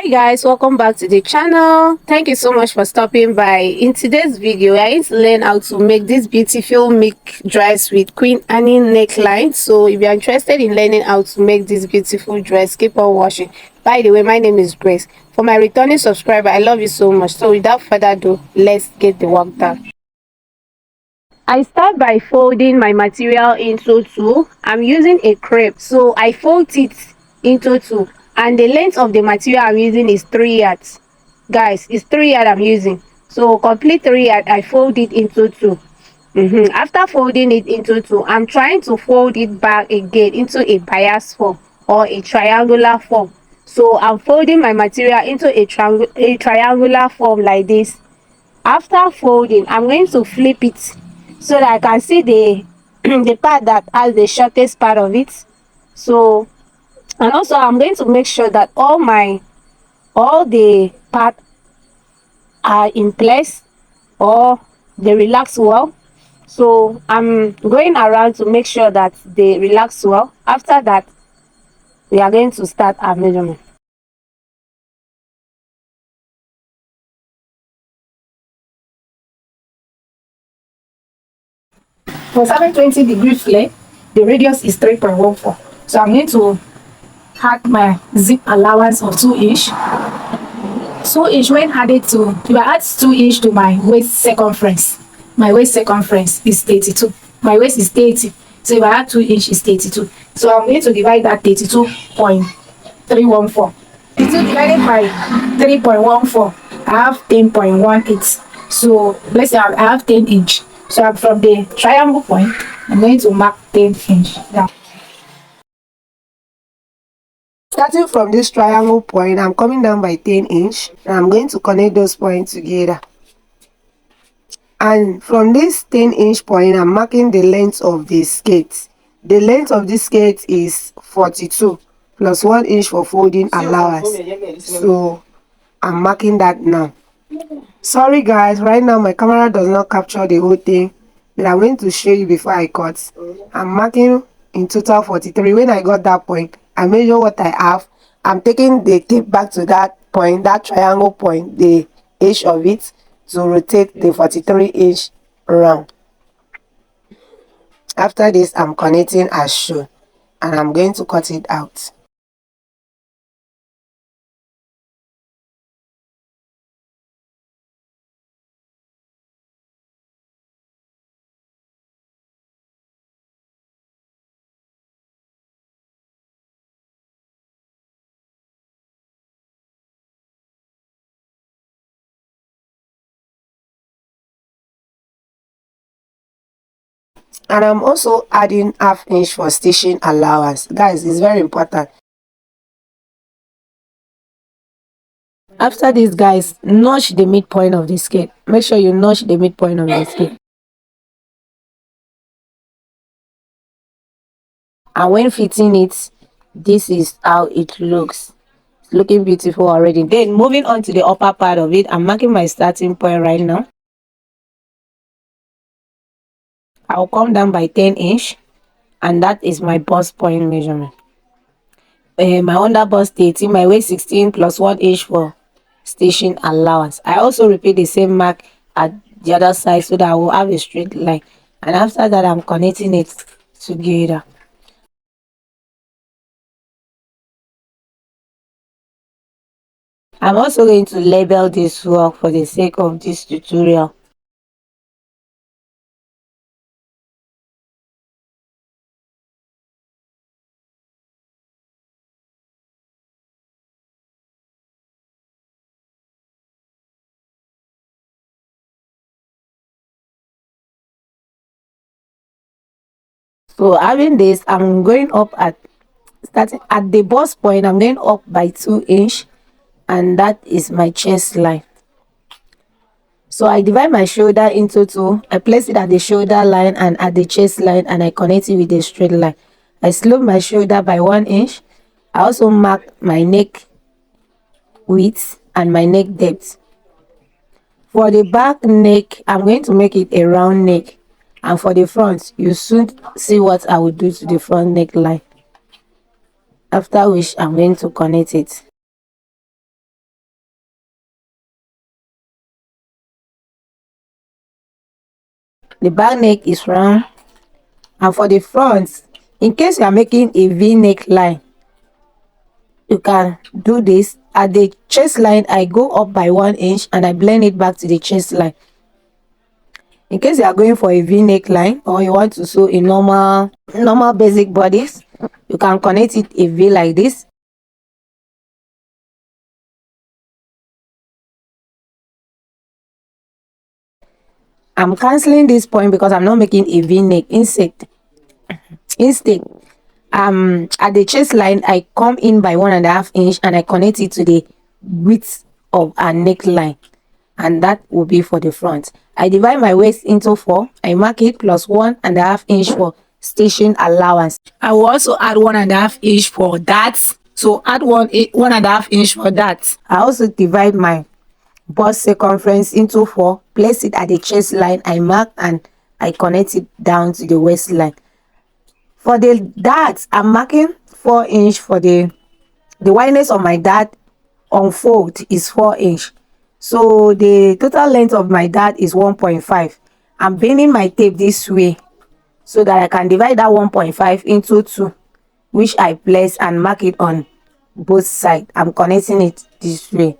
Hi guys, welcome back to the channel. Thank you so much for stopping by. In today's video, we are going to learn how to make this beautiful milk dress with Queen Annie neckline. So if you're interested in learning how to make this beautiful dress, keep on watching. By the way, my name is Grace. For my returning subscriber, I love you so much. So without further ado, let's get the work done. I start by folding my material into two. I'm using a crepe, so I fold it into two, and the length of the material I'm using is 3 yards. Guys, it's 3 yards I'm using, so complete 3 yards. I fold it into two. After folding it into two, I'm trying to fold it back again into a bias form or a triangular form. So I'm folding my material into a triangular form like this. After folding, I'm going to flip it so that I can see the the part that has the shortest part of it. So, and also I'm going to make sure that all the part are in place or they relax well. So I'm going around to make sure that they relax well. After that, we are going to start our measurement. For 720-degree flare, the radius is 3.14. So I'm going to add my zip allowance of 2 inch. 2 inch when added to, if I add 2 inch to my waist circumference, my waist circumference is 32. My waist is 30. So if I add 2 inch, is 32. So I'm going to divide that 32.314. 32 divided by 3.14, I have 10.18. So let's say I have 10 inch. So I'm from the triangle point, I'm going to mark 10 inch down. Starting from this triangle point, I'm coming down by 10 inch, and I'm going to connect those points together. And from this 10-inch point, I'm marking the length of the skirt. The length of this skirt is 42 plus 1 inch for folding allowance. So I'm marking that now. Sorry guys, right now my camera does not capture the whole thing, but I'm going to show you before I cut. I'm marking in total 43. When I got that point, I measure what I have. I'm taking the tape back to that point, that triangle point, the edge of it, to rotate the 43-inch round. After this, I'm connecting as shown, and I'm going to cut it out. And I'm also adding ½ inch for stitching allowance. Guys, it's very important. After this, guys, notch the midpoint of the skirt. Make sure you notch the midpoint of the skirt. And when fitting it, this is how it looks. It's looking beautiful already. Then moving on to the upper part of it, I'm marking my starting point right now. I'll come down by 10 inch, and that is my bust point measurement. My under bust 18, my waist 16 plus 1 inch for stitching allowance. I also repeat the same mark at the other side so that I will have a straight line. And after that, I'm connecting it together. I'm also going to label this work for the sake of this tutorial. So having this, I'm going up at starting at the bust point. I'm going up by 2 inch, and that is my chest line. So I divide my shoulder into two. I place it at the shoulder line and at the chest line, and I connect it with a straight line. I slope my shoulder by 1 inch. I also mark my neck width and my neck depth. For the back neck, I'm going to make it a round neck, and for the front, you soon see what I will do to the front neckline. After which, I'm going to connect it. The back neck is round. And for the front, in case you are making a V neckline, you can do this. At the chest line, I go up by 1 inch and I blend it back to the chest line. In case you are going for a V neckline or you want to sew a normal basic bodice, you can connect it a V like this. I'm canceling this point because I'm not making a V neck. Instead, at the chest line, I come in by 1.5 inch and I connect it to the width of our neckline, and that will be for the front. I divide my waist into 4. I mark it plus 1.5 inch for stitching allowance. I will also add 1.5 inch for that. So add 1.5 inch for that. I also divide my bust circumference into 4, place it at the chest line, I mark and I connect it down to the waistline. For the dart, I'm marking 4 inch for the wideness of my dart on fold is 4 inch. So the total length of my dart is 1.5. I'm bending my tape this way so that I can divide that 1.5 into 2, which I place and mark it on both sides. I'm connecting it this way.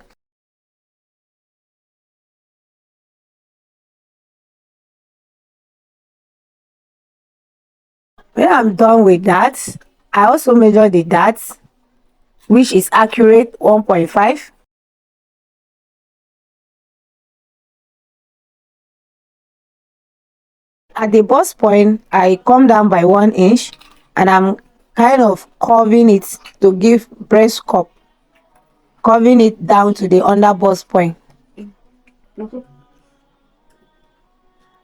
When I'm done with that, I also measure the dart, which is accurate 1.5. At the bust point, I come down by 1 inch and I'm kind of curving it to give breast cup, curving it down to the under bust point.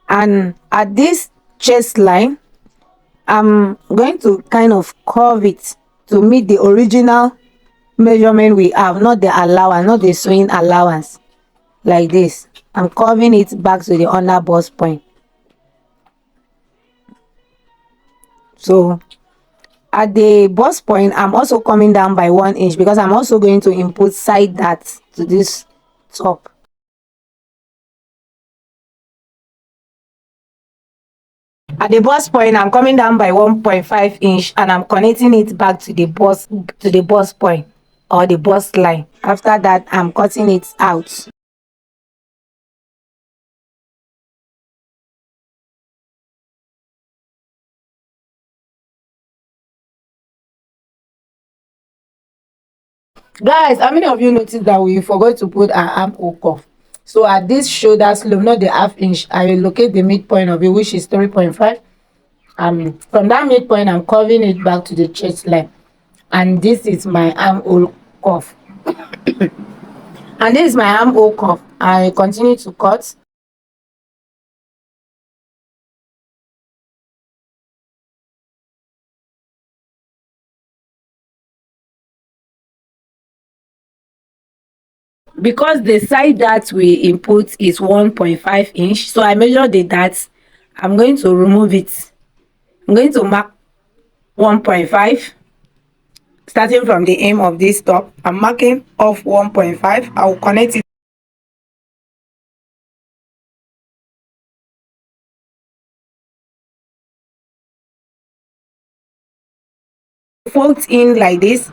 And at this chest line, I'm going to kind of curve it to meet the original measurement we have, not the allowance, not the sewing allowance. Like this, I'm curving it back to the under bust point. So at the bust point, I'm also coming down by 1 inch because I'm also going to input side dart to this top. At the bust point, I'm coming down by 1.5 inch and I'm connecting it back to the bust point or the bust line. After that, I'm cutting it out. Guys, how many of you noticed that we forgot to put our armhole cuff? So at this shoulder slope, not the half inch, I locate the midpoint of it, which is 3.5. From that midpoint, I'm curving it back to the chest line, and this is my armhole cuff. And this is my armhole cuff. I continue to cut. Because the side that we input is 1.5 inch, so I measure the dart. I'm going to remove it. I'm going to mark 1.5. Starting from the aim of this top, I'm marking off 1.5. I will connect it. Fold in like this.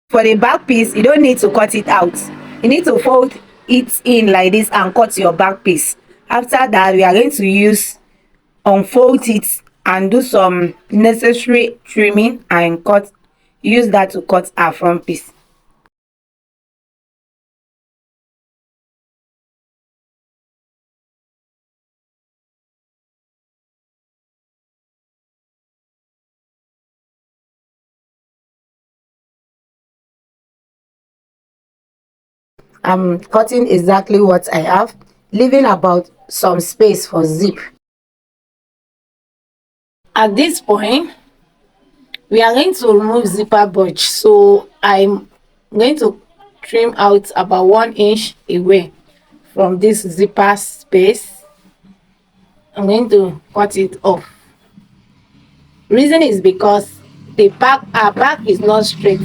For the back piece, you don't need to cut it out. You need to fold it in like this and cut your back piece. After that, we are going to unfold it and do some necessary trimming and use that to cut our front piece. I'm cutting exactly what I have, leaving about some space for zip. At this point, we are going to remove zipper budge, so I'm going to trim out about 1 inch away from this zipper space. I'm going to cut it off. Reason is because our back is not straight.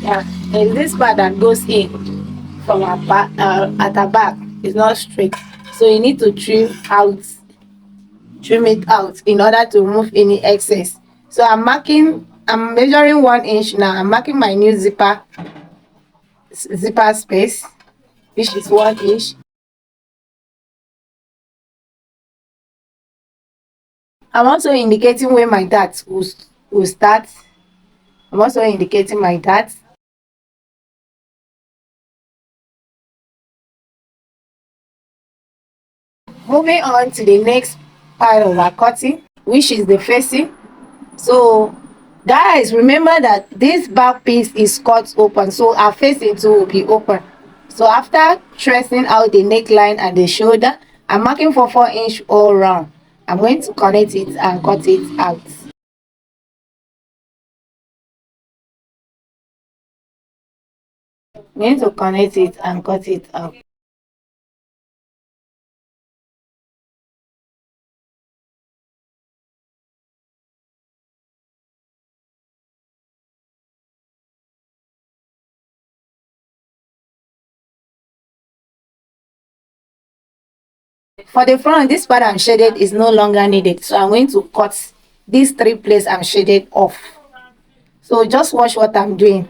Yeah, and this part that goes in from our back at our back is not straight, So you need to trim it out in order to remove any excess. So I'm measuring 1 inch now. I'm marking my new zipper space, which is 1 inch. I'm also indicating where my dart will start. I'm also indicating my dart. Moving on to the next part of our cutting, which is the facing. So guys, remember that this back piece is cut open, so our facing too will be open. So after tracing out the neckline and the shoulder, I'm marking for 4 inch all round. I'm going to connect it and cut it out. I'm going to connect it and cut it out. For the front, this part I'm shaded is no longer needed, so I'm going to cut these 3 places I'm shaded off. So just watch what I'm doing.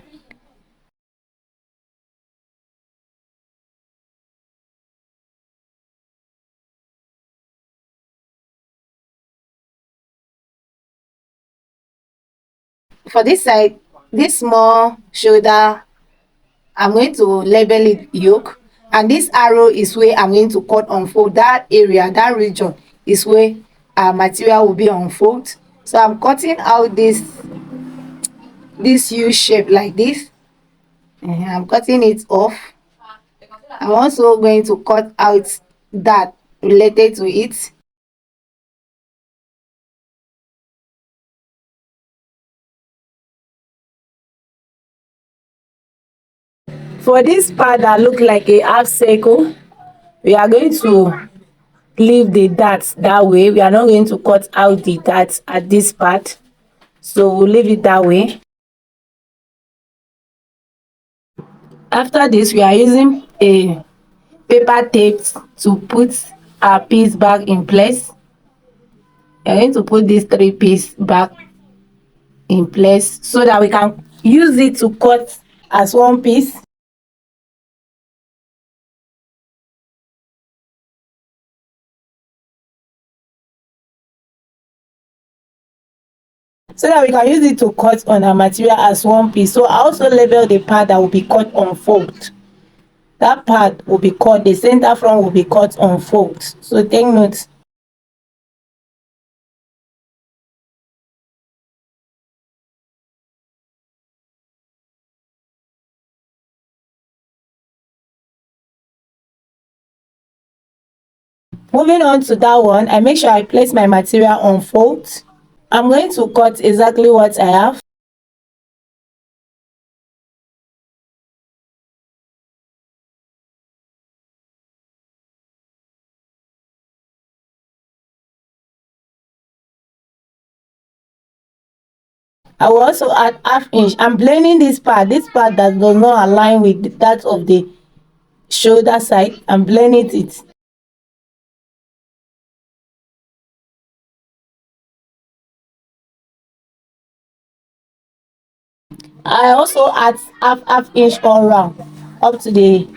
For this side, this small shoulder, I'm going to label it yoke, and this arrow is where I'm going to cut unfold. That area, that region is where our material will be unfold. So I'm cutting out this U shape like this. I'm cutting it off. I'm also going to cut out that related to it. For this part that look like a half circle, we are going to leave the darts that way. We are not going to cut out the darts at this part, so we'll leave it that way. After this, we are using a paper tape to put our piece back in place. We are going to put these 3 pieces back in place so that we can use it to cut as one piece. So that we can use it to cut on our material as one piece. So I also label the part that will be cut on fold. That part will be cut, the center front will be cut on fold. So take note. Moving on to that one, I make sure I place my material on fold. I'm going to cut exactly what I have. I will also add ½ inch. I'm blending this part that does not align with that of the shoulder side. I'm blending it. I also add half inch all round up to the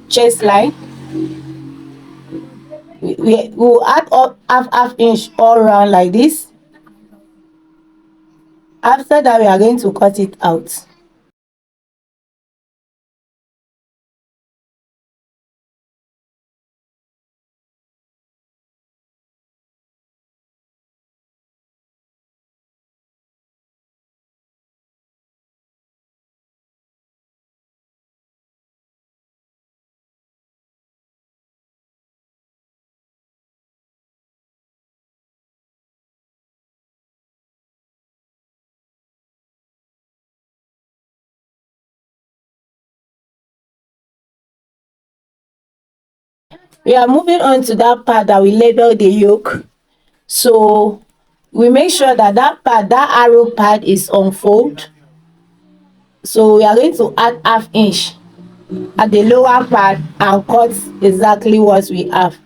chest line. We will add up half inch all round like this. After that, we are going to cut it out. We are moving on to that part that we label the yoke. So we make sure that that arrow part is on fold. So we are going to add ½ inch at the lower part and cut exactly what we have.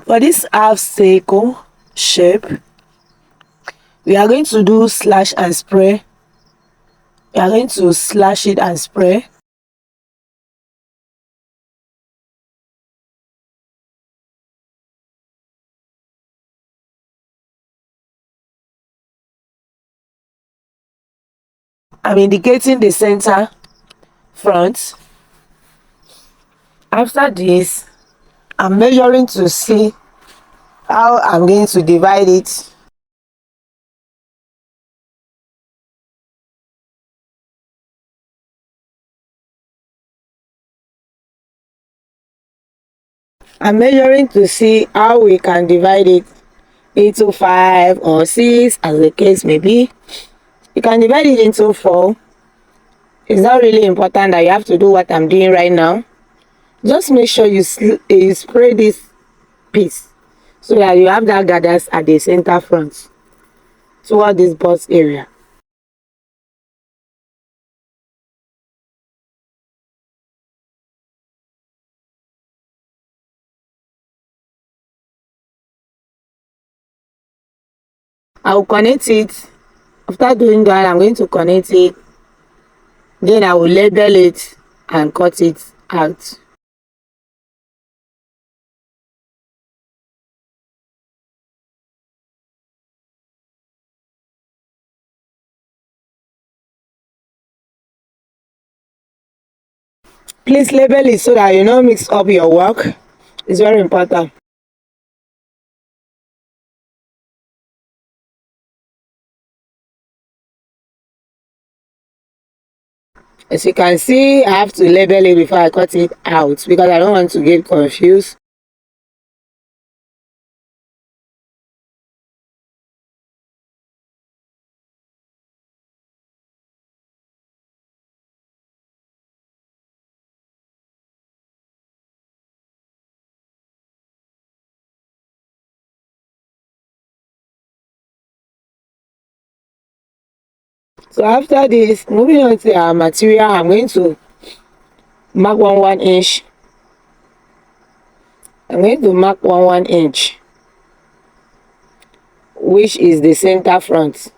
For this half circle shape, we are going to do slash and spray. We are going to slash it and spray. I'm indicating the center front. After this, I'm measuring to see how I'm going to divide it. I'm measuring to see how we can divide it into 5 or 6, as the case may be. You can divide it into 4. It's not really important that you have to do what I'm doing right now. Just make sure you spray this piece so that you have that gathers at the center front toward this bust area. I will connect it. After doing that, I'm going to connect it. Then I will label it and cut it out. Please label it so that you don't mix up your work. It's very important. As you can see, I have to label it before I cut it out because I don't want to get confused. So after this, moving on to our material, I'm going to mark 1 inch. I'm going to mark 1 inch, which is the center front.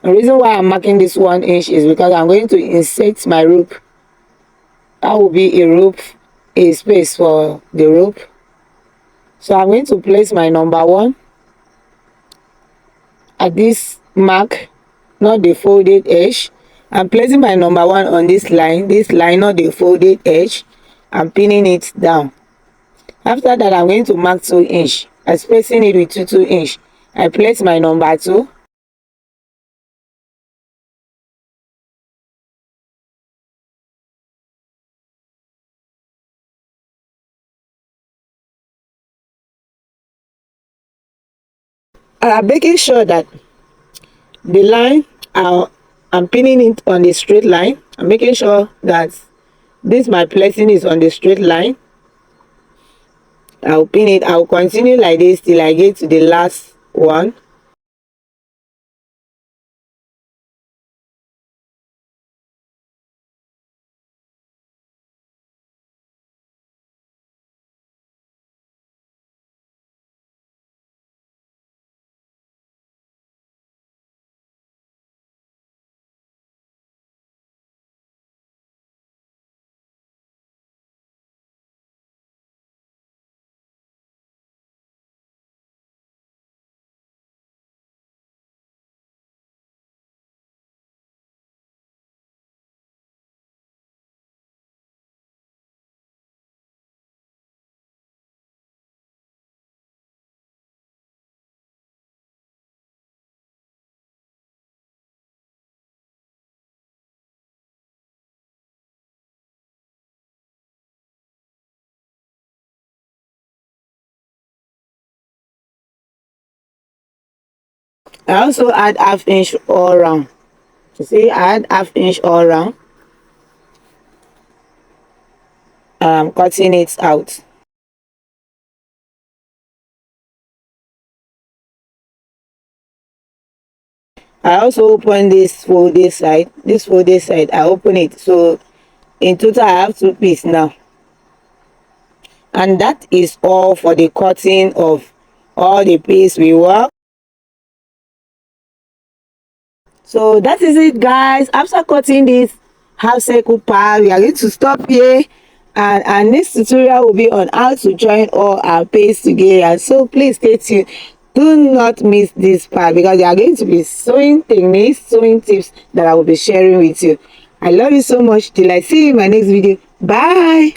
The reason why I'm marking this 1 inch is because I'm going to insert my rope. That will be a rope, a space for the rope. So I'm going to place my number 1 at this mark, not the folded edge. I'm placing my number 1 on this line, not the folded edge. I'm pinning it down. After that, I'm going to mark 2 inch. I'm spacing it with 2 inch. I place my number 2. I'm making sure that the line I'm pinning it on the straight line. I'm making sure that this my placing is on the straight line. I'll pin it. I'll continue like this till I get to the last one. I also add half inch all around. You see, I add half inch all around. I'm cutting it out. I also open this folded side. This folded side, I open it. So in total, I have 2 pieces now. And that is all for the cutting of all the piece we work. So that is it, guys. After cutting this half circle part, we are going to stop here, and our next tutorial will be on how to join all our piece together. So please stay tuned. Do not miss this part, because there are going to be sewing techniques, sewing tips that I will be sharing with you. I love you so much. Till I see you in my next video. Bye.